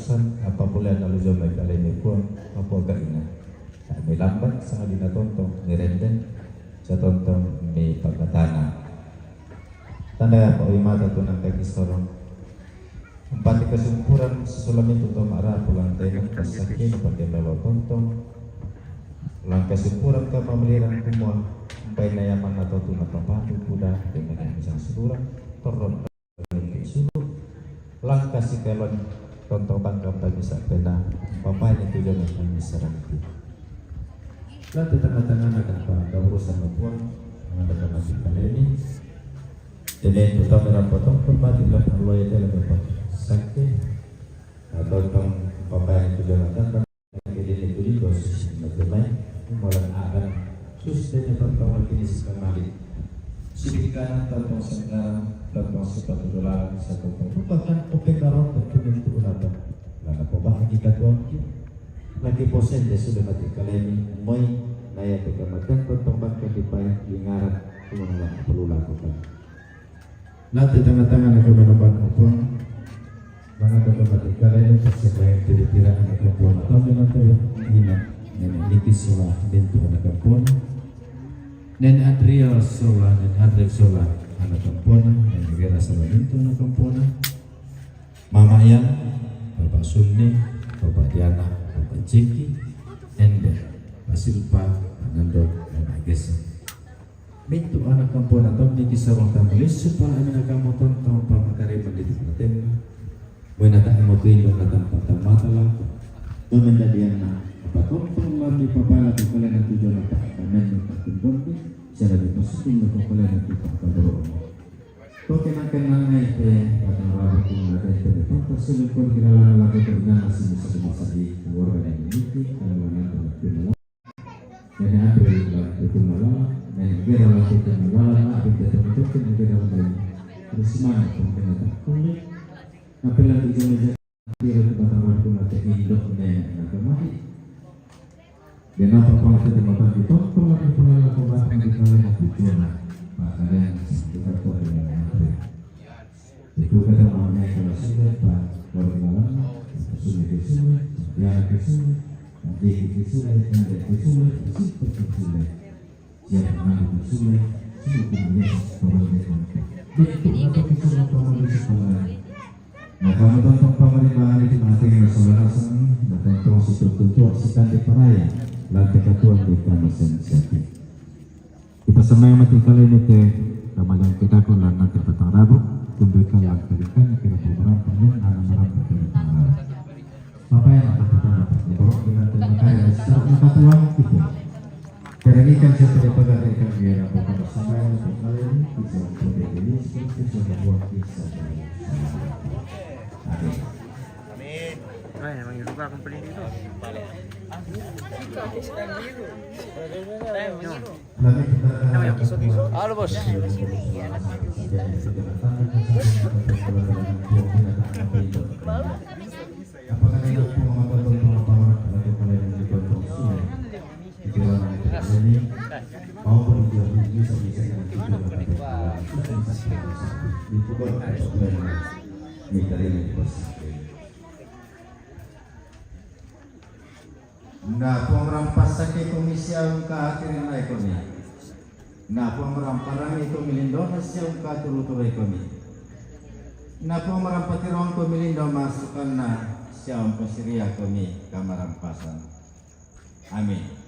katapusan apa pula nalu jomay kalay may kuwang apa gaina. May lambat sa kanila tontong ni Renden sa tontong may pagkatana. Tanda pa uy mata to ng kagistorong. Ang pati kasumpuran sa sulamin ito maara pulang tayo ng pasakin pati lalo tontong. Ulang kasumpuran ka mamaliran kumuha. Ang painayaman na to na pampatu kuda dengan isang surang toron ng isulo. Ulang kasi kalon tontong tangkap tayo sa pena. Pampain ito yun ang pamisarang ito. Lahat tengah-tengah akan kerurusan mapuan mengadakan masjid kali ini. Jadi utama dalam potong permati belakang luar dalam potong sakit atau tong papayan tujuan dan kemudian itu juga bagaimana mulai akan susahnya pertama kini sekali. Sidikan atau sekarang tentang sepatu dolar satu merupakan opekaron terkini untuk apa? Lalu pembahas kita tuan lagi posen dia sudah mati kalian moy naya tegamakan tombak kepipaya lingaran kemana perlu lakukan. Nanti tengah-tengah aku menemukan apa? Mana tempat kalian sesuai jadi tirak anak perempuan atau dengan tuh ina nenek Niki Sola bintu anak perempuan dan Adriel Sola dan Adriel Sola anak perempuan dan Negara Sola bintu anak perempuan Mama Yang Bapak Sunni Bapak Diana Bapak Ciki Ender Pak Silpa Nando dan Agesa bintu anak perempuan atau Niki Sola tambalis supaya anak kamu tonton pamatari mendidik matema menata emotindo na tampatan matala menjadi anak apa tonton lagi papala di kalian itu jalan pakamen yang tertentu secara dipasukin untuk kalian itu pakadoro kau kenakan naik pada rabu yang ada di depan terselipur kira lagu terdengar masih bisa di keluarga yang ini kalau nanti terdengar dan April itu malam dan kira lagu terdengar apa yang tertentu kira lagu terus semangat pemerintah kulit April itu jadi kira kepada waktu nanti hidup dan mati dan apa pangkat tempat itu kalau lagi pernah lakukan yang kalian tujuan makanya kita buat dengan April itu kata mamanya kalau sudah pak orang sudah kesulitan yang kesulitan nanti kesulitan nanti kesulitan seperti kesulitan yang mengalami kesulitan kemudian orang itu atau kesulitan orang di sekolah. Nah kami tonton pemerintahan itu nanti saudara senang dan tonton situ aksikan di peraya lantai ketua di kami sensitif. Kita semua yang mati kali ini ke ramalan kita pun nanti petang Rabu tunjukkan yang berikan kira beberapa yang anak merambah dari tangan. Apa yang akan kita dapat? Borok dengan terima kasih secara ketua kita. Karena ini kan saya tidak pegang dari kami yang bukan bersama yang untuk kali ini bisa memperbaiki ini seperti sudah buat kisah. Amin. Emang itu kan company itu. Halo bos. Nah, pemrampas sakit komisi ang kaatirin na ekonomi. Nah, pemramparan itu milindo hasil katurut-turut ekonomi. Nah, pemrampatiron ko milindo masukkan na siya ang pasiriya kami kamarampasan. Amin.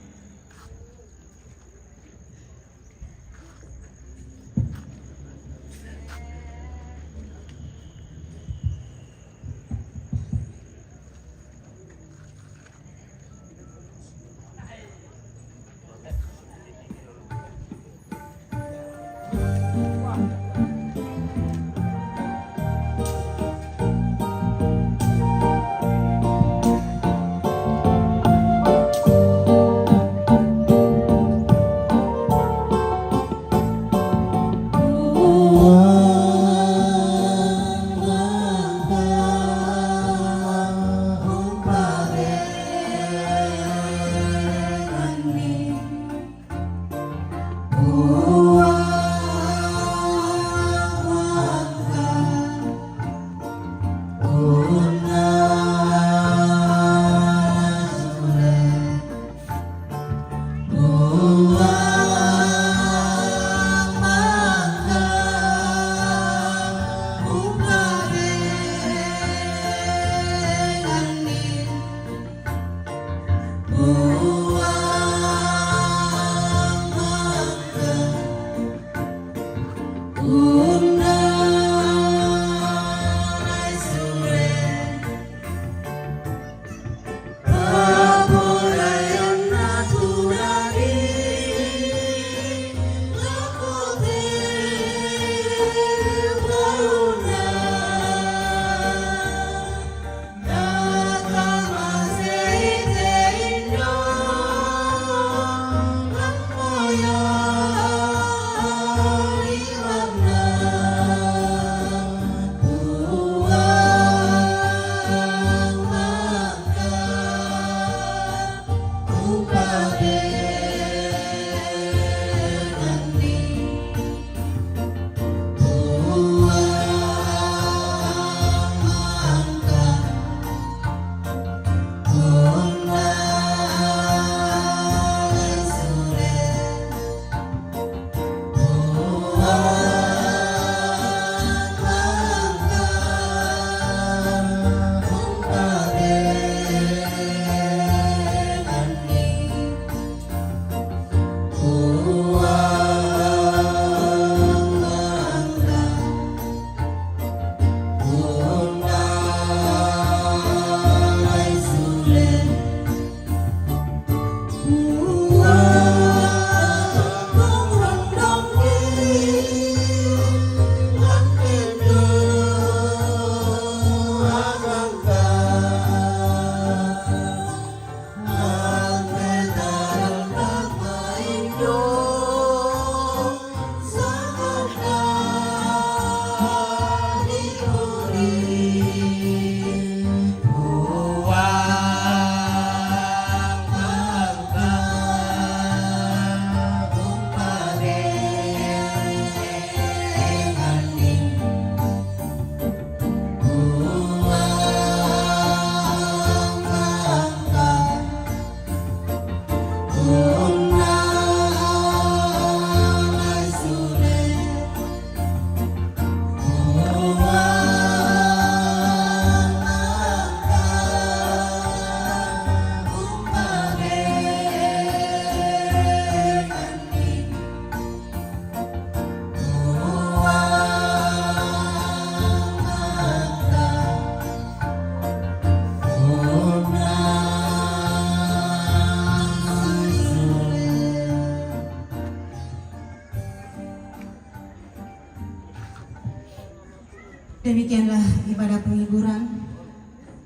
Demikianlah ibadah penghiburan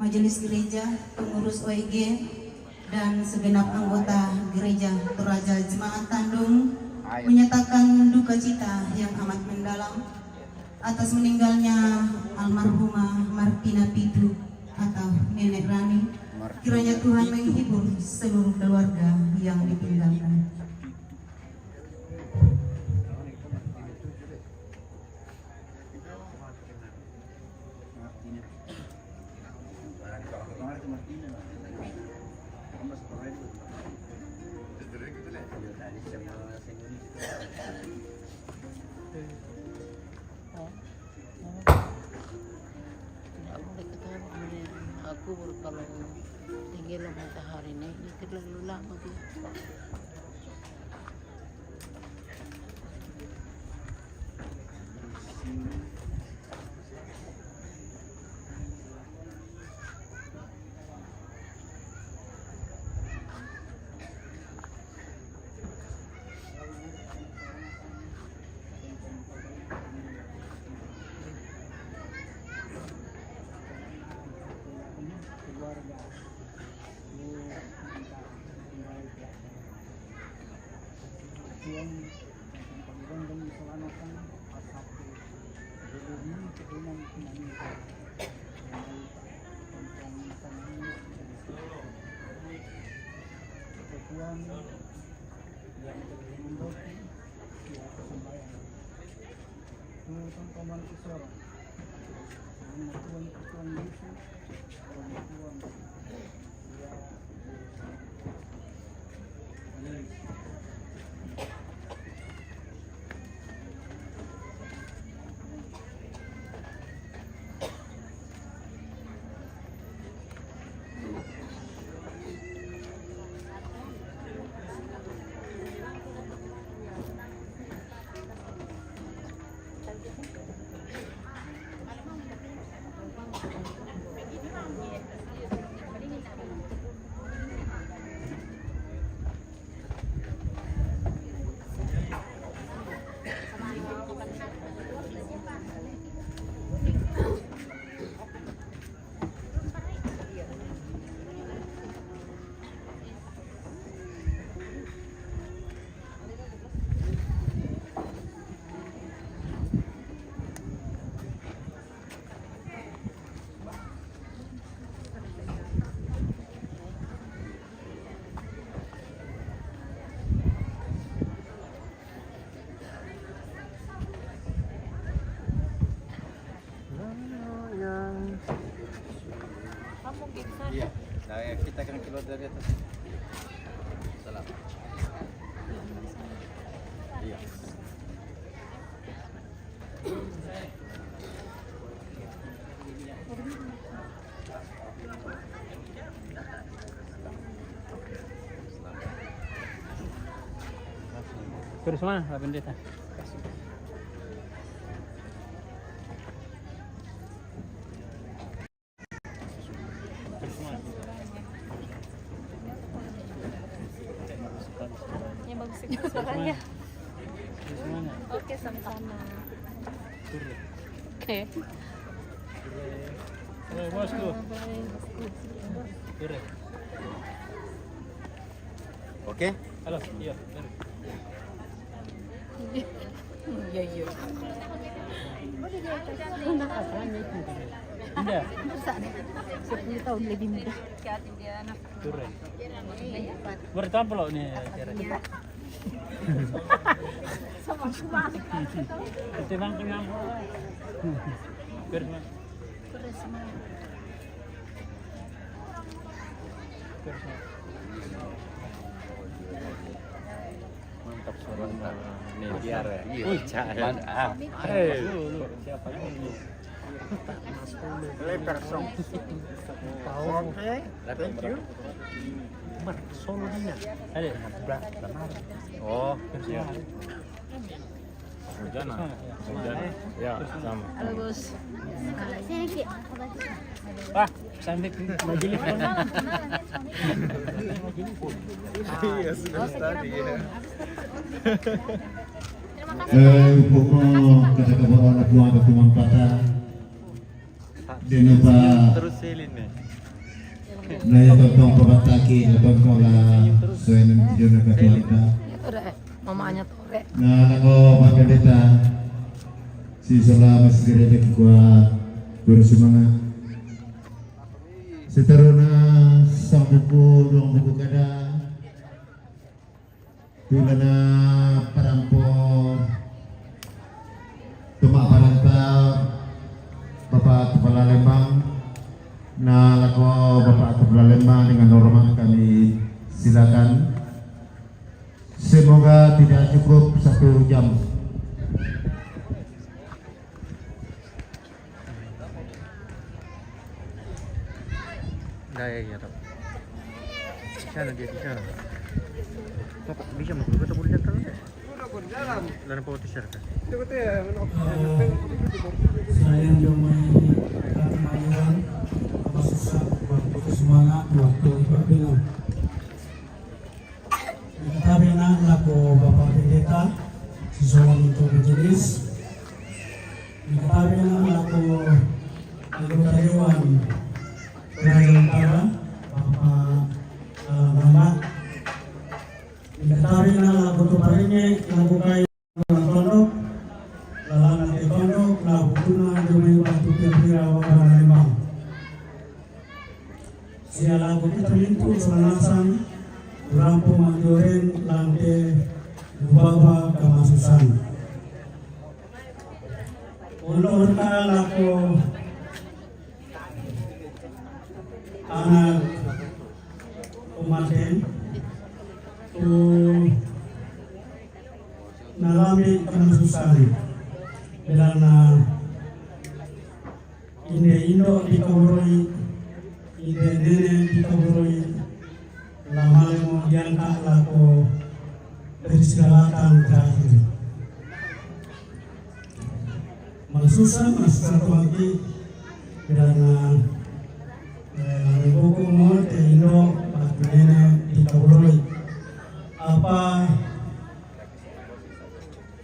Majelis Gereja, pengurus OEG, dan segenap anggota Gereja Toraja Jemaat Tandung menyatakan duka cita yang amat mendalam atas meninggalnya almarhumah Martina Pitu atau Nenek Rani. Kiranya Tuhan menghibur seluruh keluarga yang ditinggalkan. Aku baru kalau tinggi lah matahari naik ini terlalu lama dia. Iya, kita akan keluar dari atas. Salam. Iya. Terus mana Pak Pendeta? Yang bagus itu suaranya. Terus mana? Oke, sama-sama. Turun. Oke. Oh, bosku. Turun. Oke. Halo, iya. Turun. Iya, iya. Indah. 10 tahun lebih muda. Turun. Bertampil nih acara. Sama-sama. Ketimbang kenyang. Terus mana? Terus mana? Terus mana? Mantap suaranya. Nih biar ya. Iya. Lu siapa ini? Leper song. Oke. Thank you. Solo niya. Ada. Oh, Terus iya. mana? Hujan ah. Hujan. Ya, sama. Halo, Bos. Sini, Wah, sampai majelis pun. Iya, sudah tadi ya. Pokok kata kabar anak buah atau tuan kata Dinuba Terus silin nih. na ya tontong pabataki na tontong la suenan video na katuanda Tore, mamanya tore. na nako makadeta si Sola mas gerede kwa guru sumanga seteruna sang buku dong buku kada tulana parampo tumak paranta Bapak Kepala Lembang na lako Bapak Kepala Lembang dengan hormat kami silakan. Semoga tidak cukup 1 jam. Gaya ya tau. Sana dia di sana. Kok bisa mau kita boleh datang? Lalu mau t-shirt kan? Saya Jomai Kemajuan Susah waktu semangat waktu ibadah kita bilang laku Bapak Pendeta sesuai untuk majelis kita bilang laku anggota Dewan Raja Utara Bapak Muhammad kita bilang laku Tuparinge laku Kai Pondok Lalangan Pondok laku Tuna Jomai Waktu Pira Wabana Lembang Sia lagu terlintu selanasan Rampu Manjoren Lantai Bubaba Kamasusan Ulur laku anak umaten tu nalami kamasusan Bilana Inde Indo di Kaburoi Ide nene di Kaburoi Lamale mo diangkat laku persilakan terakhir Masusan lagi Bilana buku mo te Indo Batu nene di Kaburoi Apa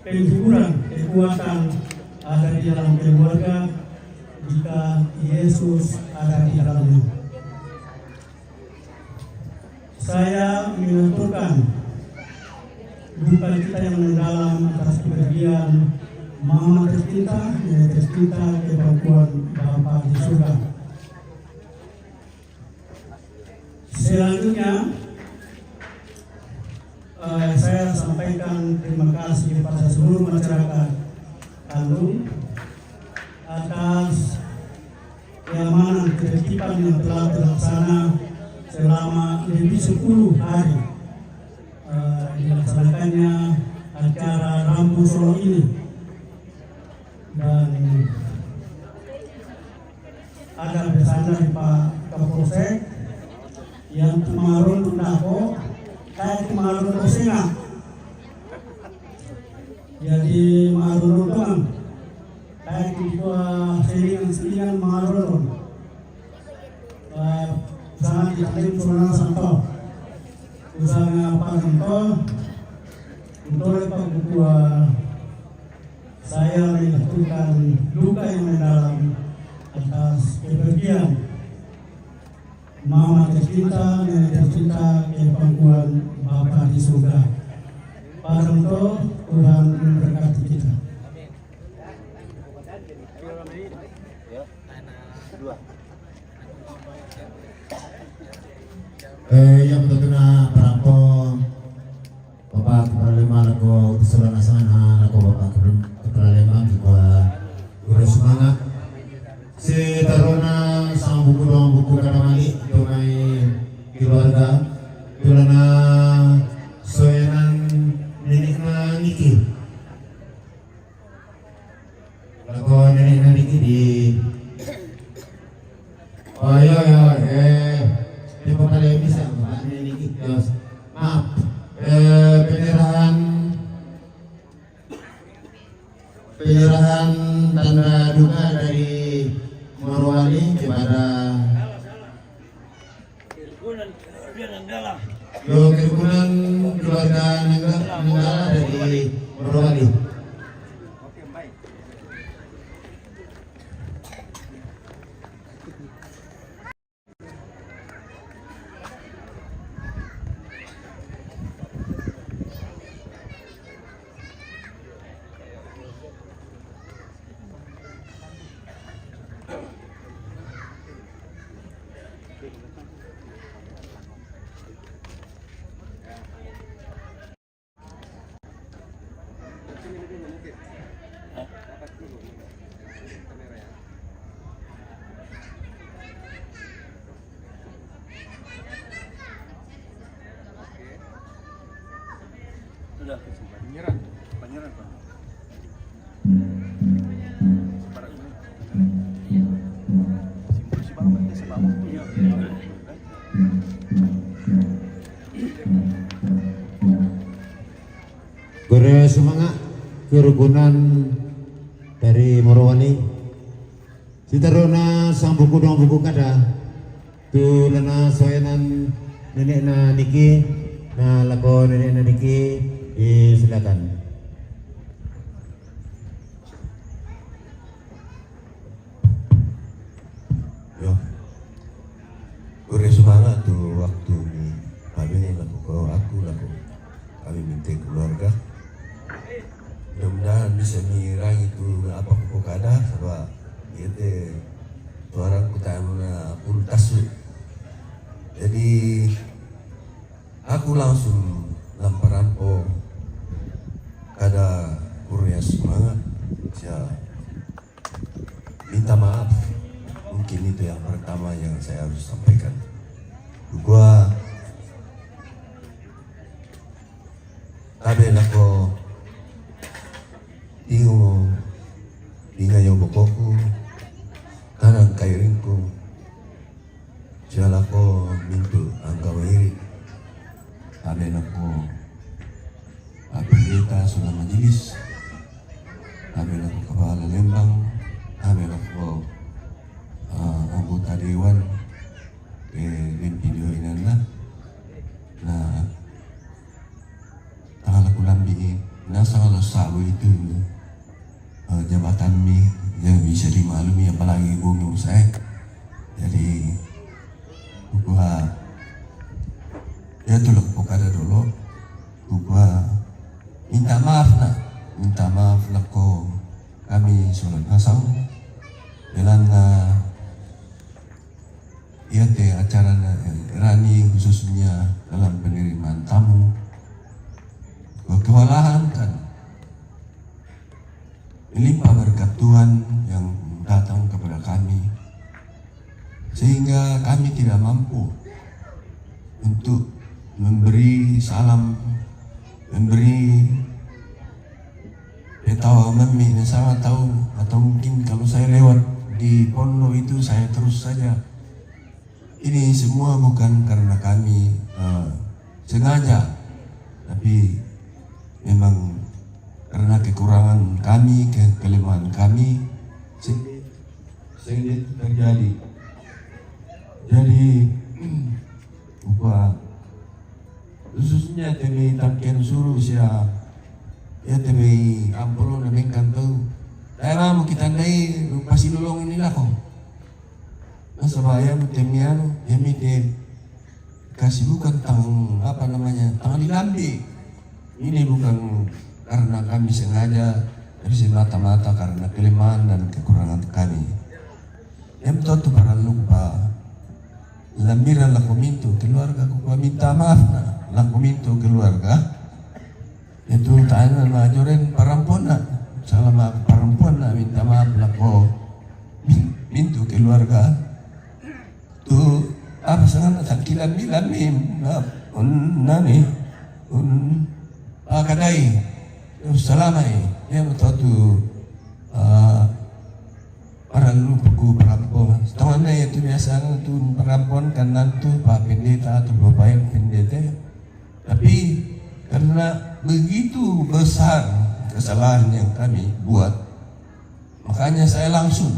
penghiburan kekuatan ada di dalam keluarga jika Yesus ada di dalamnya. Saya menuturkan duka kita yang mendalam atas kepergian Mama tercinta, Nenek tercinta, kebangkuan Bapa di surga. Selanjutnya saya sampaikan terima kasih kepada seluruh masyarakat Bandung atas keamanan ketertiban yang telah terlaksana selama lebih 10 hari dilaksanakannya acara Rambu Solo ini dan ada bersama Pak Kapolsek yang kemarin tundako kayak kemarin Kosinga jadi marun doang kayak dua selingan marun sangat yakin Sunan Santo usahanya Pak Santo untuk Pak Ketua saya menyatukan duka yang mendalam atas kepergian Mama tercinta, Nenek tercinta, kebangkuan Bapa di surga. Pak Santo, Tuhan memberkati kita. Yang betul-betul perangko Bapak Kepala Lembang laku keseluruhan asana laku Bapak Kepala Lembang juga urus semangat si taruna sang buku kadamali tunai keluarga tulana soenan nenekna Niki laku nenekna Niki di di Kepala bisa Niki maaf penyerahan tanda duka dari Morowali kepada kerukunan keluarga Nenggala dari Morowali. Guru semangat kerukunan dari Morowali. Sitaruna sang buku dong buku kada. Tu lana soyanan nenek na niki na lako nenek na niki silakan. Yo, guru semangat tu waktu ni kami laku kau aku laku kami minta keluarga. Mudah-mudahan bisa mengira itu apa pokok ada sebab itu orang kita mana pultasu. Jadi aku langsung lamparan ada kurnia semangat. Saya minta maaf. Mungkin itu yang pertama yang saya harus sampaikan. Gua kabel ako inga yung bukoku kanang kairingku siya ko minto ang kawahiri kabel ako apelita sa majelis kabel ako kepala Lembang kabel ako anggota dewan din video inanda na tanggal aku lambi nasa kalau sabu itu jabatan mi yang bisa dimaklumi apalagi gunung saya. Jadi gua ya tuh loh pokada dulu gua minta maaf nak ko kami surat hasang dalam ya teh acara Rani khususnya dalam penerimaan tamu kewalahan kan melimpah berkat Tuhan yang datang kepada kami sehingga kami tidak mampu untuk memberi salam, memberi tahu mami sama tahu atau mungkin kalau saya lewat di pondok itu saya terus saja. Ini semua bukan karena kami sengaja, tapi memang karena kekurangan kami, kelemahan kami sehingga itu terjadi. Jadi upah khususnya temi takkan suruh siya ya temi ampolo na bengkan tahu. Dahil mo kita nai pasilulong nila ko. Nasa bayan temi yami te kasih bukan tang apa namanya tang dilambi. Ini bukan karena kami sengaja dari semata-mata karena kelemahan dan kekurangan kami. Yang tentu para lupa lambiran laku mintu keluarga ku minta maaf laku mintu keluarga itu tanya majoren parampon salah maaf parampon minta maaf laku mintu keluarga tu apa sangat tangkilan milamin nani kadai salamai yang tu para lupaku perampon tahunan itu biasa tu perampon kan nantu pak pendeta atau bapak yang pendeta tapi karena begitu besar kesalahan yang kami buat makanya saya langsung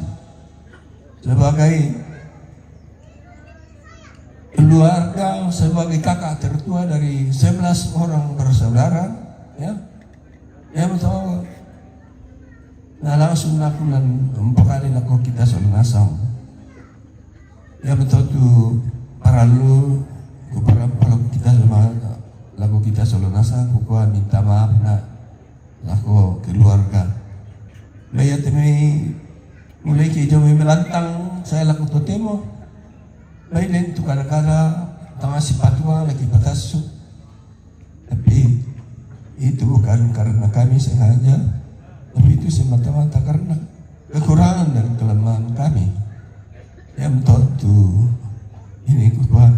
sebagai keluarga sebagai kakak tertua dari 11 orang bersaudara ya betul. Nah langsung lakukan 4 kali laku kita selalu ngasang. Ya betul tu para lu para kita sama laku kita selalu ngasang. Kukuah minta maaf nak laku keluarga. Laya temi mulai kejo melantang saya laku totemo. Lain tu kadang-kadang tengah si patua lagi batasu. Tapi itu bukan karena kami sengaja. Tapi itu semata-mata karena kekurangan dan kelemahan kami. Yang tentu ini kuat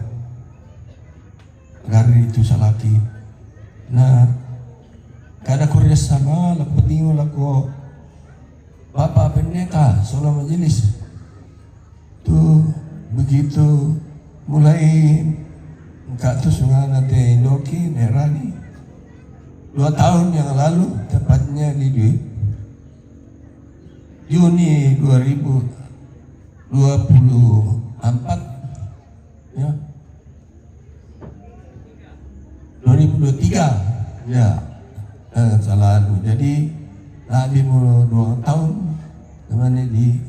dari itu salaki. Nah kada kurias sama lako tinggal lako bapak pendeta soal majelis tuh begitu mulai enggak tuh sungai nanti Noki Nerani 2 tahun yang lalu tepatnya di Juni 2024 ya 2023 ya selalu jadi habis mau 2 tahun namanya di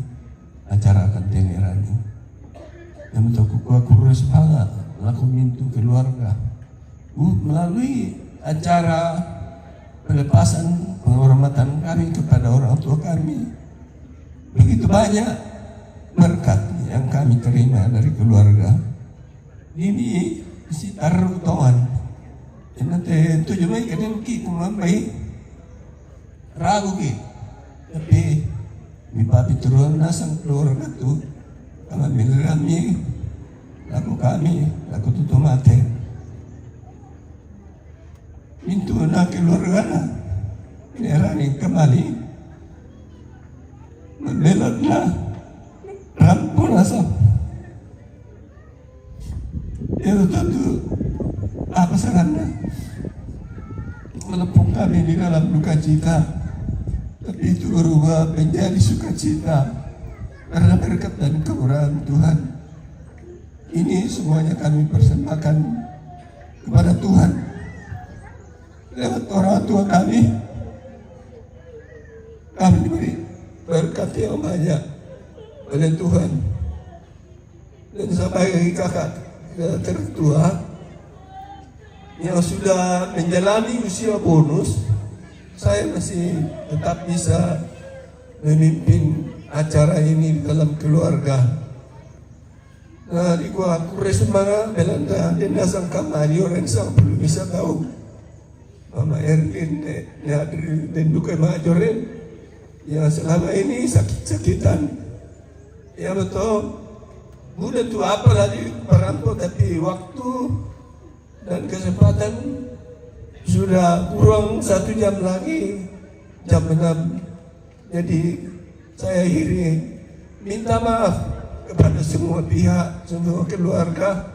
acara Kantengeran yang betul aku kurus banget laku mintu keluarga melalui acara pelepasan penghormatan kami kepada orang tua kami begitu banyak berkat yang kami terima dari keluarga ini sekitar utawan nanti 7 Mei kadang kita membaik ragu ki tapi mi papi turun nasang keluarga tu kami kami laku tutup mati pintu na keluarga na pinirani kembali membelot na rampun asap itu tentu apa sarannya melepung kami di dalam duka cita tapi itu berubah menjadi sukacita karena berkat dan kemurahan Tuhan ini semuanya kami persembahkan kepada Tuhan lewat orang tua kami diberi berkat yang banyak oleh Tuhan dan sampai kakak tertua yang sudah menjalani usia bonus saya masih tetap bisa memimpin acara ini di dalam keluarga. Nah, di gua semangat belanda dan nasang kamari orang sang belum bisa tahu. Mama Erlin dan duka majoren yang selama ini sakit-sakitan. Ya betul. Mudah tuh apa lagi perampok tapi waktu dan kesempatan sudah kurang 1 jam lagi jam 6. Jadi saya akhiri minta maaf kepada semua pihak, semua keluarga.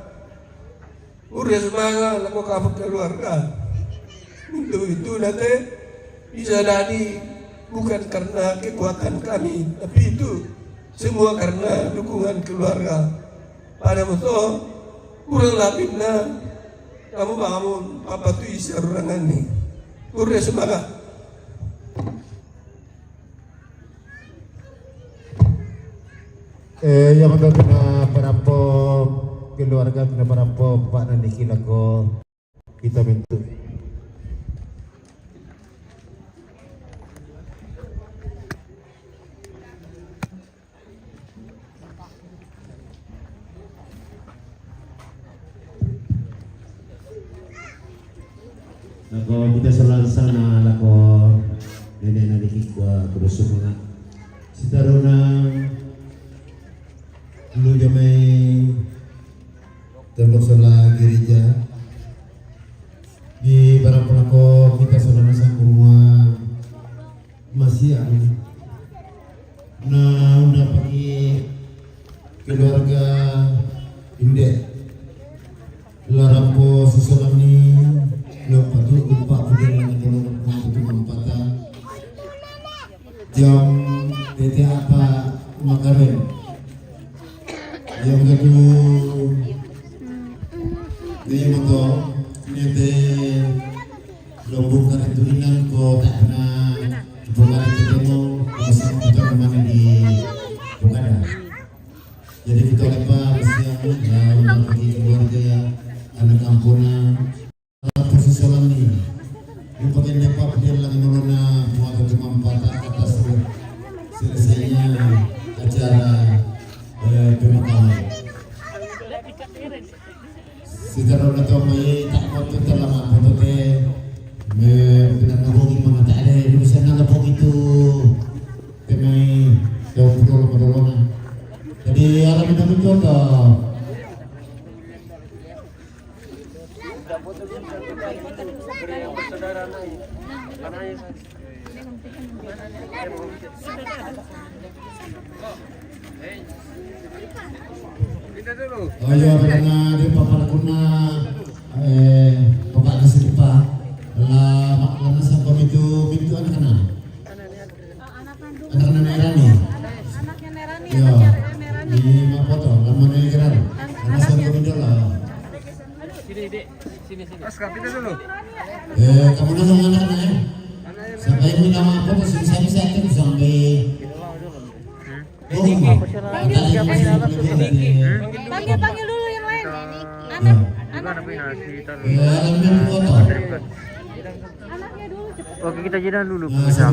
Udah semangat laku kamu keluarga. Itu nanti bisa jadi bukan karena kekuatan kami, tapi itu semua karena dukungan keluarga. Pada betul kurang lebihnya kamu bangun apa tuh isi ruangan nih. Udah semangat. Yang betul kena perampok keluarga kena perampok Pak Nandiki lako kita bentuk. Lako kita selalu sana lako nenek Nandiki gua kudu semua. Sitaruna dulu jamai tembok sola gereja di barang pelako kita saudara semua masih ada. Nah udah pakai keluarga indek larampo susulan ni lo patu upah punya lagi kalau mampu mampata jam tete apa makaren yang kedua dia motor nete lombok itu inan ko tak pernah bukan itu demo masih kita kemana di bukan jadi kita lepas siang untuk pergi keluarga anak kampungnya posisi salam ni yang pakai lepas dia lagi nuruna muat cuma 4 atas selesainya acara pemakaman. Sejarah atau mai tak foto terlama foto teh benar ngomongin mana tak ada Indonesia nggak itu temai jauh perlu. Jadi alam kita mencoba Ayo karena di papan kuna bapak kasih lupa lah karena siapa itu anak-anak Nerani Anaknya Nerani, ya anaknya Nerani. di Mapoto lama Negeran karena siapa itu lah Sini, Dek. Sini. kamu dah sama anak-anak ya sampai ini nama apa sih bisa sampai Panggil dulu yang lain. Gimana Pina si Tarno? ya, Anaknya dulu cepat. Oke, kita jeda dulu. sebentar